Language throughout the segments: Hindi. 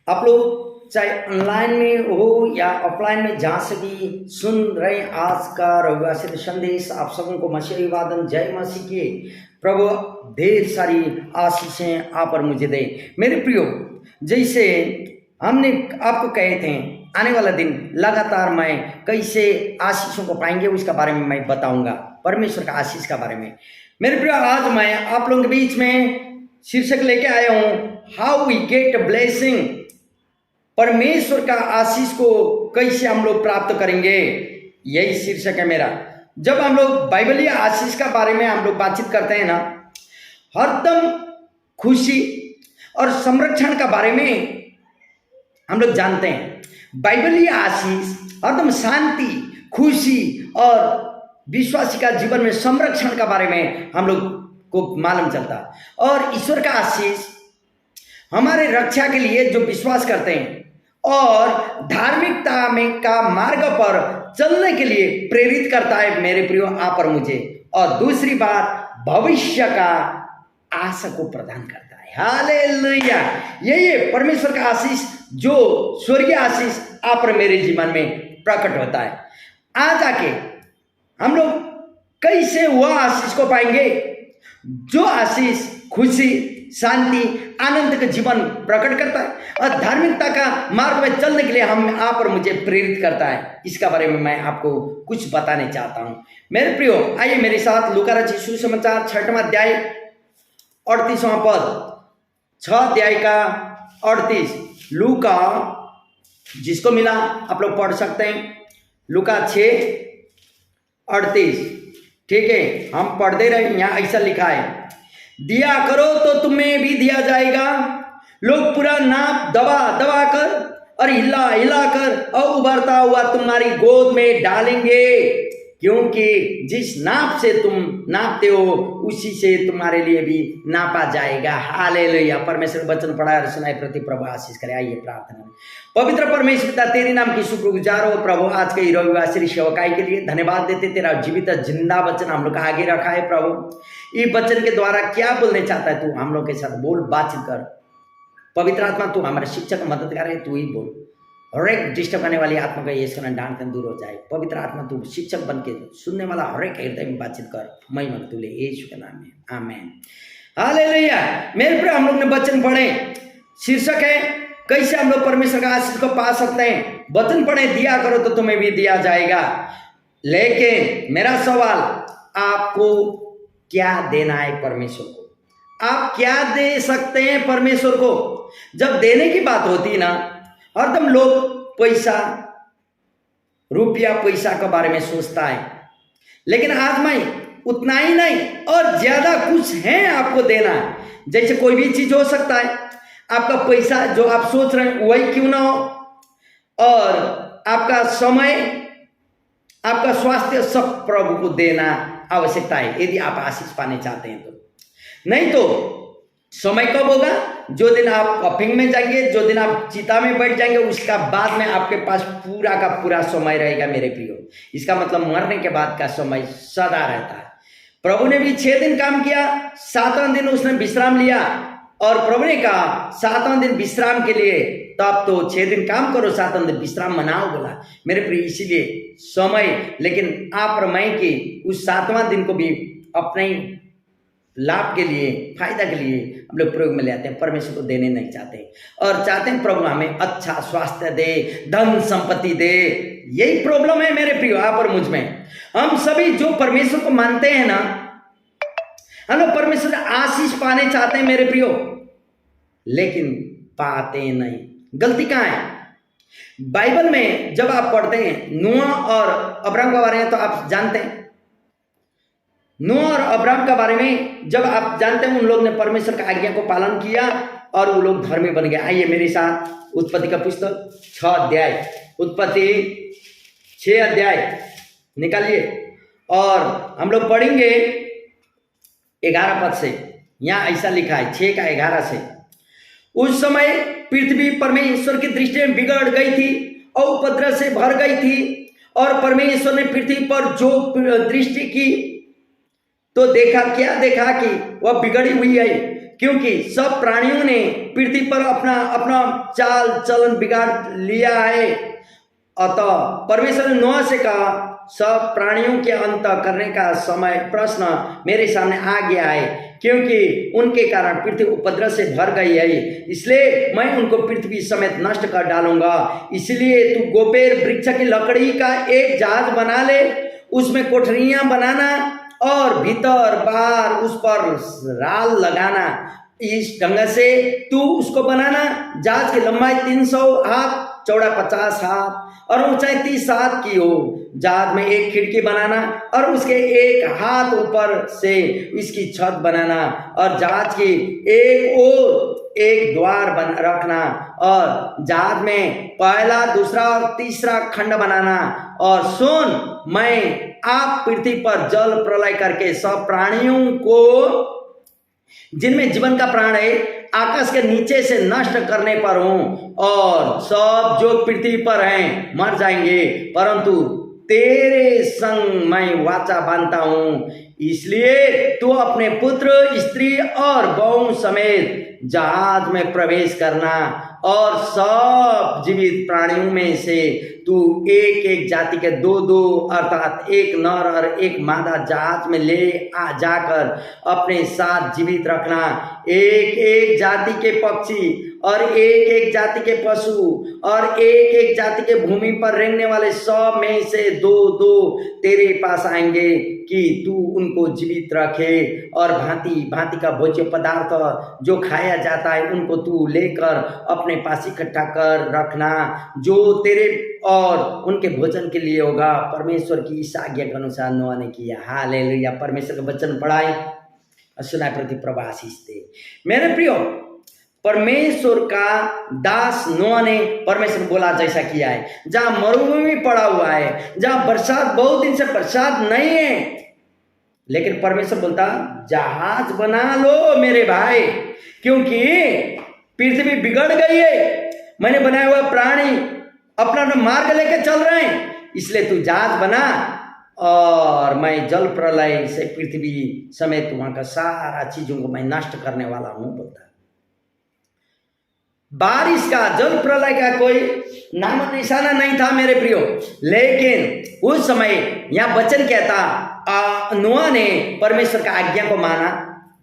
आप लोग चाहे ऑनलाइन में हो या ऑफलाइन में जहाँ से भी सुन रहे हैं आज का रविवार संदेश, आप सबों को मसीह वादन जय मसीह के। प्रभु ढेर सारी आशीषें आप और मुझे दे। मेरे प्रियो, जैसे हमने आपको कहे थे आने वाला दिन लगातार मैं कैसे आशीषों को पाएंगे उसका बारे में मैं बताऊंगा, परमेश्वर का आशीष का बारे में। मेरे प्रियो, आज मैं आप लोगों के बीच में शीर्षक लेके आया हूं, हाउ वी गेट ब्लेसिंग। परमेश्वर का आशीष को कैसे हम लोग प्राप्त करेंगे, यही शीर्षक है मेरा। जब हम लोग बाइबलीय आशीष का बारे में हम लोग बातचीत करते हैं ना, हरदम खुशी और संरक्षण का बारे में हम लोग जानते हैं। बाइबलीय आशीष हरदम शांति, खुशी और विश्वासी का जीवन में संरक्षण का बारे में हम लोग को मालूम चलता। और ईश्वर का आशीष हमारे रक्षा के लिए जो विश्वास करते हैं और धार्मिकता में का मार्ग पर चलने के लिए प्रेरित करता है मेरे प्रियो, आप और मुझे। और दूसरी बात, भविष्य का आशा को प्रदान करता है। हालेलुया! यही परमेश्वर का आशीष जो स्वर्गीय आशीष आप और मेरे जीवन में प्रकट होता है। आज आके हम लोग कैसे वह आशीष को पाएंगे जो आशीष खुशी, शांति, आनंद का जीवन प्रकट करता है और धार्मिकता का मार्ग में चलने के लिए हम आप और मुझे प्रेरित करता है। इसका बारे में मैं आपको कुछ बताने चाहता हूं। मेरे प्रियो, आइए मेरे साथ लूका रचित सुसमाचार 6वां अध्याय 38वां पद, 6 अध्याय का 38। लूका जिसको मिला आप लोग पढ़ सकते हैं, लूका 6:38। ठीक है, हम पढ़ दे रहे हैं। यहाँ ऐसा लिखा है, दिया करो तो तुम्हें भी दिया जाएगा, लोग पूरा नाप दबा दबा कर और हिला हिला कर और उभरता हुआ तुम्हारी गोद में डालेंगे, क्योंकि जिस नाप से तुम नापते हो उसी से तुम्हारे लिए भी नापा जाएगा। हालेलुया! परमेश्वर वचन पढ़ा और सुनाए प्रति प्रभु आशीष करे। आइए प्रार्थना। पवित्र परमेश्वर पिता, तेरे नाम की शुक्रगुजार हो प्रभु, आज के रविवार सेवकाई के लिए धन्यवाद देते। तेरा जीवित जिंदा वचन हम लोग का आगे रखा है प्रभु। इस वचन के द्वारा क्या बोलने चाहता है तू हम लोग के साथ बोल, बातचीत कर। पवित्र आत्मा तू हमारे शिक्षक मददगार है, तू ही बोल। हर एक डिस्टर्ब करने वाली आत्मा का यीशु नाम डांट कर दूर हो जाए। पवित्र आत्मा तू शिक्षक बन के सुनने वाला हर एक हृदय में बातचीत कर। मैं मन तुले यीशु के नाम में, आमीन। हालेलुया! मेरे प्रिय, हम लोग ने वचन पढ़े, शीर्षक है कैसे हम लोग परमेश्वर का आशीष को पा सकते हैं। वचन पढ़े, दिया करो तो तुम्हें भी दिया जाएगा। लेकिन मेरा सवाल, आपको क्या देना है परमेश्वर को? आप क्या दे सकते हैं परमेश्वर को? जब देने की बात होती है ना, हरदम लोग पैसा, रुपया पैसा के बारे में सोचता है। लेकिन आज मैं उतना ही नहीं और ज्यादा कुछ है आपको देना। जैसे कोई भी चीज हो सकता है, आपका पैसा जो आप सोच रहे हैं वही क्यों ना हो, और आपका समय, आपका स्वास्थ्य सब प्रभु को देना आवश्यकता है यदि आप आशीष पाने चाहते हैं तो। नहीं तो समय कब होगा? जो दिन आप कफिंग में जाएंगे, जो दिन आप चिता में बैठ जाएंगे, उसका बाद में आपके पास पूरा का पूरा समय रहेगा मेरे प्रियो। इसका मतलब मरने के बाद का समय सदा रहता है। प्रभु ने भी 6 दिन काम किया, 7वां दिन उसने विश्राम लिया। और प्रभु ने कहा 7वां दिन विश्राम के लिए, तब तो 6 दिन काम करो, 7वां दिन विश्राम मनाओ बोला मेरे प्रिय। इसीलिए समय, लेकिन आप और मैं कि उस 7वां दिन को भी अपने लाभ के लिए, फायदा के लिए हम लोग प्रयोग में ले आते हैं। परमेश्वर को देने नहीं चाहते और चाहते हैं प्रभु हमें अच्छा स्वास्थ्य दे, धन संपत्ति दे। यही प्रॉब्लम है मेरे प्रियो आप और मुझ में। हम सभी जो परमेश्वर को मानते हैं ना, हम लोग परमेश्वर से आशीष पाने चाहते हैं मेरे प्रियो, लेकिन पाते नहीं। गलती कहाँ है? बाइबल में जब आप पढ़ते हैं नूह और अब्राहम के बारे में, तो आप जानते हैं नूह और अब्राहम के बारे में जब आप जानते हैं, उन लोग ने परमेश्वर का आज्ञा को पालन किया और वो लोग धर्मी बन गए। आइए मेरे साथ उत्पत्ति का पुस्तक 6 अध्याय, उत्पत्ति 6 अध्याय निकालिए और हम लोग पढ़ेंगे 11 पद से। यहाँ ऐसा लिखा है 6 का 11 से, उस समय पृथ्वी परमेश्वर की दृष्टि में बिगड़ गई थी और उपद्रव से भर गई थी, और परमेश्वर ने पृथ्वी पर जो दृष्टि की तो देखा, क्या देखा कि वह बिगड़ी हुई है, क्योंकि सब प्राणियों ने पृथ्वी पर अपना अपना चाल चलन बिगाड़ लिया है। अतः परमेश्वर ने नोआ से कहा, सब प्राणियों के अंत करने का समय प्रश्न मेरे सामने आ गया है, क्योंकि उनके कारण पृथ्वी उपद्रव से भर गई है, इसलिए मैं उनको पृथ्वी समेत नष्ट कर डालूंगा। इसलिए तू गोपेर वृक्ष की लकड़ी का एक जहाज बना ले, उसमें कोठरियां बनाना और भीतर बाहर उस पर राल लगाना। इस ढंग से तू उसको बनाना। जहाज की लंबाई 300 हाथ, चौड़ा 50 हाथ और ऊंचाई 30 हाथ की हो। जहाज में एक खिड़की बनाना और उसके एक हाथ ऊपर से इसकी छत बनाना और जहाज की एक ओर एक द्वार रखना और जहाज में पहला, दूसरा और तीसरा खंड बनाना। और सुन, मैं आप पृथ्वी पर जल प्रलय करके सब प्राणियों को जिनमें जीवन का प्राण है आकाश के नीचे से नष्ट करने पर हूं, और सब जो पृथ्वी पर हैं मर जाएंगे, परंतु तेरे संग मैं वाचा बांधता हूं। इसलिए तू अपने पुत्र, स्त्री और बहू समेत जहाज में प्रवेश करना और सब जीवित प्राणियों में से तू एक एक जाति के दो दो अर्थात एक नर और एक मादा जहाज में ले जाकर अपने साथ जीवित रखना। एक एक जाति के पक्षी और एक एक जाति के पशु और एक एक जाति के भूमि पर रेंगने वाले सब में से दो दो तेरे पास आएंगे कि तू उनको जीवित रखे। और भांति भांति का भोज्य पदार्थ जो खाया जाता है उनको तू लेकर अपने पास इकट्ठा कर रखना, जो तेरे और उनके भोजन के लिए होगा। परमेश्वर की इस आज्ञा के अनुसार नोआ ने किया। हालेलुया। परमेश्वर का वचन पढ़ाए और सुनाए, प्रति प्रभु आशीष दे। मेरे प्रियो, परमेश्वर का दास नोआ ने परमेश्वर बोला जैसा किया है। जहां मरुभूमि पड़ा हुआ है, जहां बरसात बहुत दिन से बरसात नहीं है, लेकिन परमेश्वर बोलता जहाज बना लो मेरे भाई, क्योंकि पृथ्वी बिगड़ गई है। मैंने बनाया हुआ प्राणी अपना मार्ग लेके चल रहे हैं, इसलिए तू जहाज बना और मैं जल प्रलय से पृथ्वी समेत वहां का सारा चीजों को मैं नष्ट करने वाला हूं बोलता। बारिश का, जल प्रलय का कोई नाम निशाना नहीं था मेरे प्रियो, लेकिन उस समय यह वचन कहता नोआ ने परमेश्वर का आज्ञा को माना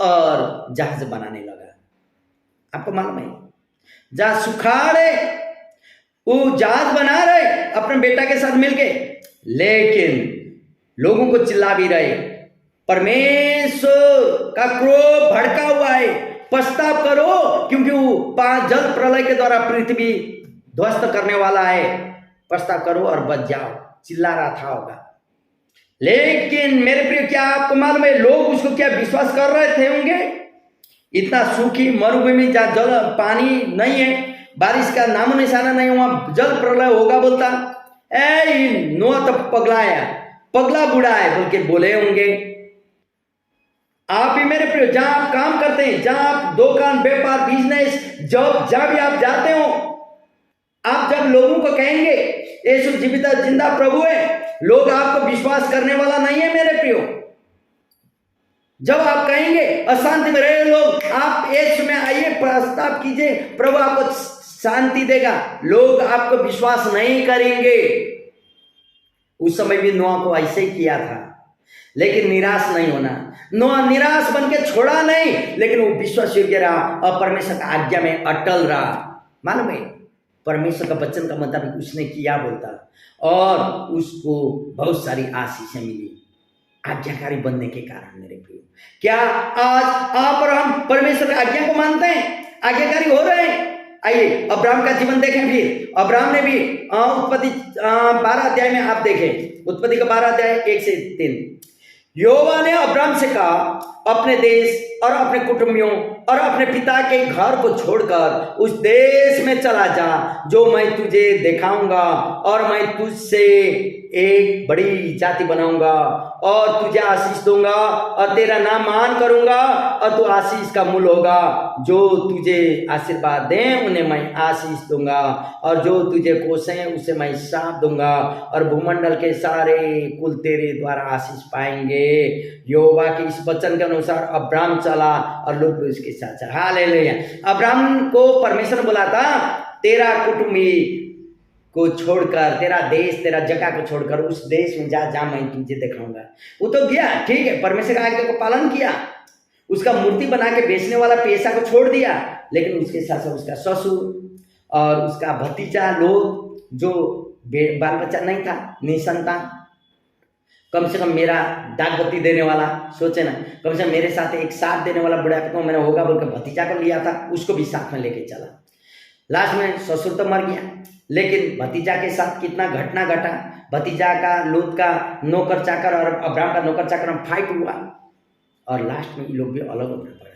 और जहाज बनाने लगा। आपको मालूम है, जहां सुखाड़े वो जहाज बना रहे अपने बेटा के साथ मिलके, लेकिन लोगों को चिल्ला भी रहे। परमेश्वर का क्रोध भड़का हुआ है, पछताव करो, क्योंकि वो जल प्रलय के द्वारा पृथ्वी ध्वस्त करने वाला है। पछताव करो और बच जाओ, चिल्ला रहा था होगा। लेकिन मेरे प्रिय, क्या आपको मालूम है लोग उसको क्या विश्वास कर रहे थे होंगे? इतना सूखी मरुभूमि जहां जल पानी नहीं है, बारिश का नामो निशाना नहीं, वहां जल प्रलय होगा बोलता। ए नोआ तो पगला बूढ़ा है बोल के बोले होंगे। आप भी मेरे प्रिय, जहां आप काम करते हैं, जहां आप दुकान, व्यापार, बिजनेस, जॉब, जहां भी आप जाते हो, आप जब लोगों को कहेंगे यीशु जीवित जिंदा प्रभु है, लोग आपको विश्वास करने वाला नहीं है मेरे प्रियो। जब आप कहेंगे अशांति में रहे लोग, आप यीशु में आइए, प्रस्ताव कीजिए, प्रभु आपको शांति देगा, लोग आपको विश्वास नहीं करेंगे। उस समय भी नोआ को ऐसे ही किया था, लेकिन निराश नहीं होना। नोआ निराश बन के छोड़ा नहीं, लेकिन वो विश्वास योग्य रहा और परमेश्वर की आज्ञा में अटल रहा। मालूम है, परमेश्वर का वचन का मुताबिक उसने किया बोलता, और उसको बहुत सारी आशीषें मिली आज्ञाकारी बनने के कारण। मेरे प्रिय, क्या आज आप और हम परमेश्वर की आज्ञा को मानते हैं, आज्ञाकारी हो रहे हैं? आइए अब्राहम का जीवन देखें। फिर अब्राहम ने भी उत्पत्ति 12 अध्याय में आप देखें, उत्पत्ति का 12 अध्याय 1 से 3। यहोवा ने अब्राहम से कहा, अपने देश और अपने कुटुंबियों और अपने पिता के घर को छोड़कर उस देश में चला जा जो मैं तुझे दिखाऊंगा, और मैं तुझसे एक बड़ी जाति बनाऊंगा और तुझे आशीष दूंगा और तेरा नाम महान करूंगा और तू आशीष का मूल होगा। जो तुझे आशीर्वाद दें उन्हें मैं आशीष दूंगा, और जो तुझे कोसें उसे मैं श्राप दूंगा, और भूमंडल के सारे कुल तेरे द्वारा आशीष पाएंगे। यहोवा के इस वचन के अनुसार अब्राम चला और लोग भी उसके साथ चला। हालेलुया। अब्राम को परमेश्वर ने बोला था तेरा कुटुंबी को छोड़कर, तेरा देश, तेरा जगह को छोड़कर उस देश में जा जहां मैं तुझे दिखाऊंगा। वो तो गया, ठीक है, परमेश्वर का आज्ञा को पालन किया, उसका मूर्ति बना के बेचने वाला पेशा को छोड़ दिया, लेकिन उसके साथ साथ उसका ससुर और उसका भतीजा लोग जो बाल बच्चा नहीं था, निसंतान, कम से कम मेरा दाग बत्ती देने वाला, सोचे ना, कम से कम मेरे साथ एक साथ देने वाला बुढ़ापे को मैंने होगा बोल के भतीजा को लिया था, उसको भी साथ में लेके चला। लास्ट में ससुर तो मर गया, लेकिन भतीजा के साथ कितना घटना घटा। भतीजा का, लूत का नौकर चाकर और अब्राम का नौकर चाकर में फाइट हुआ और लास्ट में ये लोग भी अलग होना पड़ा।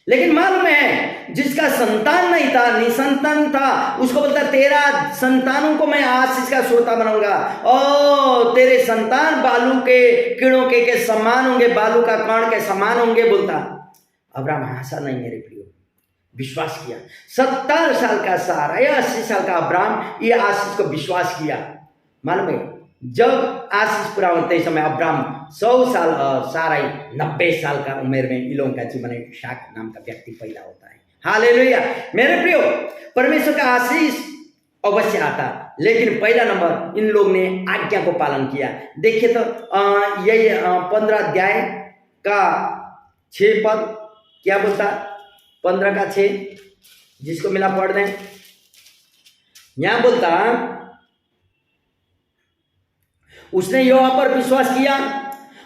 लेकिन मालूम है जिसका संतान नहीं था, निसंतान था, उसको बोलता तेरा संतानों को मैं आशीष का श्रोता बनाऊंगा। ओ तेरे संतान बालू के कीड़ों के समान होंगे, बालू का कण के समान होंगे बोलता। अब्राम हंसा नहीं मेरे प्रियो, विश्वास किया। 70 साल का सारा या 80 साल का अब्राम ये आशीष को विश्वास किया। मालूम है जब आशीष पूरा होते समय अब्राम 100 साल और सारा 90 साल का उम्र में इन लोगों का जीवन में इसाक नाम का व्यक्ति पैदा होता है। हालेलुया। मेरे प्रियो, परमेश्वर का आशीष अवश्य आता, लेकिन पहला नंबर इन लोग ने आज्ञा को पालन किया। देखिए तो यही 15 अध्याय का 6 पद क्या बोलता, 15 का 6 जिसको मिला पढ़ दें। यहां बोलता उसने यहोवा पर विश्वास किया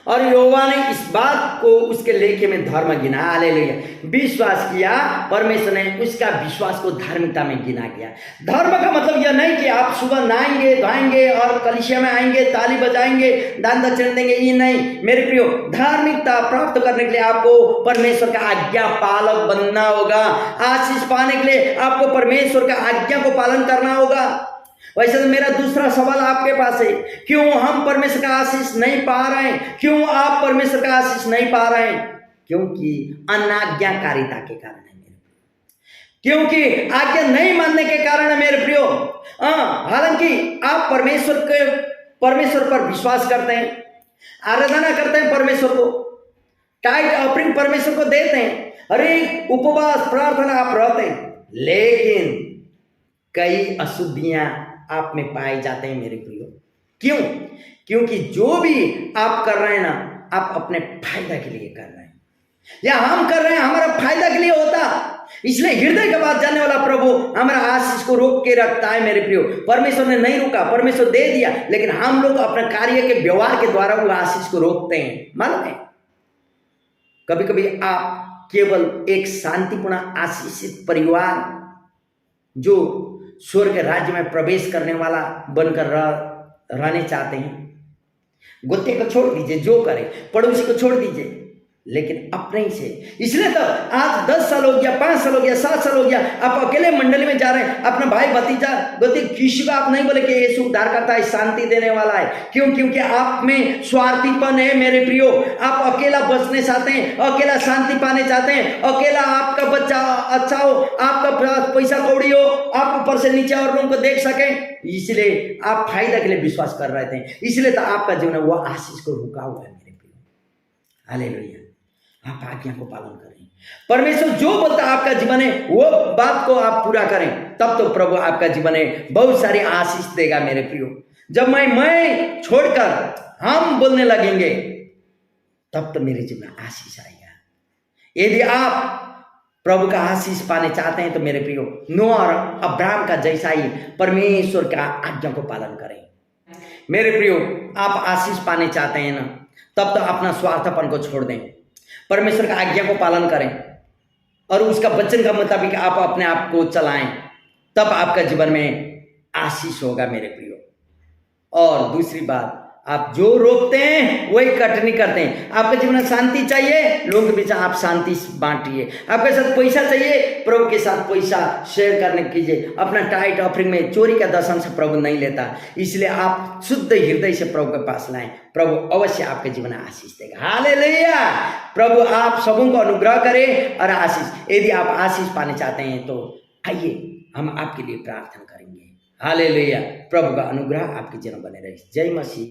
और यहोवा ने इस बात को उसके लेखे में धर्म गिना। हालेलुया। विश्वास किया, परमेश्वर ने उसका विश्वास को धार्मिकता में गिना गया। धर्म का मतलब यह नहीं कि आप सुबह नहाएंगे धोएंगे और कलीसिया में आएंगे, ताली बजाएंगे, दान दक्षिणा देंगे, ये नहीं मेरे प्रियो। धार्मिकता प्राप्त करने के लिए आपको परमेश्वर का आज्ञा पालक बनना होगा। आशीष पाने के लिए आपको परमेश्वर का आज्ञा को पालन करना होगा। वैसे तो मेरा दूसरा सवाल आपके पास है, क्यों हम परमेश्वर का आशीष नहीं पा रहे हैं? क्यों आप परमेश्वर का आशीष नहीं पा रहे हैं? क्योंकि अनाज्ञाकारिता के कारण है मेरे प्रियो, क्योंकि आज्ञा नहीं मानने के कारण है मेरे प्रियो। हालांकि आप परमेश्वर पर विश्वास करते हैं, आराधना करते हैं परमेश्वर को, टाइट ऑफरिंग परमेश्वर को देते हैं, हर उपवास प्रार्थना आप रहते हैं, लेकिन कई अशुद्धियां आप में पाए जाते हैं मेरे प्रियो। क्यों? क्योंकि जो भी आप कर रहे हैं ना, आप अपने फायदा के लिए कर रहे हैं, या हम कर रहे हैं हमारा फायदा के लिए होता। इसलिए हृदय के बाद जाने वाला प्रभु हमारा आशीष को रोक के रखता है मेरे प्रियो। परमेश्वर ने नहीं रोका, परमेश्वर दे दिया, लेकिन हम लोग अपने कार्य के व्यवहार के द्वारा वो आशीष को रोकते हैं। मालूम है कभी कभी आप केवल एक शांतिपूर्ण आशीषित परिवार जो स्वर्ग राज्य में प्रवेश करने वाला बनकर रहने चाहते हैं, गोते को छोड़ दीजिए, जो करे, पड़ोसी को छोड़ दीजिए, लेकिन अपने ही से। इसलिए तो आज 10 साल हो गया, 5 साल हो गया, 7 साल हो गया, आप अकेले मंडली में जा रहे हैं, अपना भाई भतीजा गोती किसी को आप नहीं बोले कि यीशु उद्धार करता है, शांति देने वाला है। क्यों? क्योंकि आप में स्वार्थीपन है मेरे प्रियो। आप अकेला बचने चाहते हैं, अकेला शांति पाने चाहते हैं, अकेला आपका बच्चा अच्छा हो, आपका पैसा कौड़ी हो, आप ऊपर से नीचे और लोगों को देख सके, इसलिए आप फायदा के लिए विश्वास कर रहे थे। इसलिए तो आपका जीवन है वो आशीष को रुका हुआ है मेरे प्रियो। हालेलुया। आप आज्ञा को पालन करें, परमेश्वर जो बोलता आपका जीवन है वो बात को आप पूरा करें, तब तो प्रभु आपका जीवन है बहुत सारी आशीष देगा मेरे प्रियो। जब मैं छोड़कर हम बोलने लगेंगे तब तो मेरे जीवन में आशीष आएगा। यदि आप प्रभु का आशीष पाने चाहते हैं तो मेरे प्रियो नोह और अब्राहम का जैसा ही परमेश्वर का आज्ञा को पालन करें। मेरे प्रियो आप आशीष पाने चाहते हैं ना, तब तो अपना स्वार्थपन को छोड़ दें, परमेश्वर का आज्ञा को पालन करें और उसका वचन का मुताबिक आप अपने आप को चलाएं, तब आपका जीवन में आशीष होगा मेरे प्रियो। और दूसरी बात, आप जो रोकते हैं वही कटनी करते हैं। आपके जीवन में शांति चाहिए, लोगों के बीच आप शांति बांटिए। आपके साथ पैसा चाहिए, प्रभु के साथ पैसा शेयर करने कीजिए। अपना टाइट ऑफरिंग में चोरी का दशम से प्रभु नहीं लेता, इसलिए आप शुद्ध हृदय से प्रभु के पास लाएं, प्रभु अवश्य आपके जीवन में आशीष देगा। हालेलुया। प्रभु आप सबों को अनुग्रह करे और आशीष। यदि आप आशीष पाने चाहते हैं तो आइए हम आपके लिए प्रार्थना करेंगे। हालेलुया। प्रभु का अनुग्रह आपके जीवन बने रहे। जय मसीह।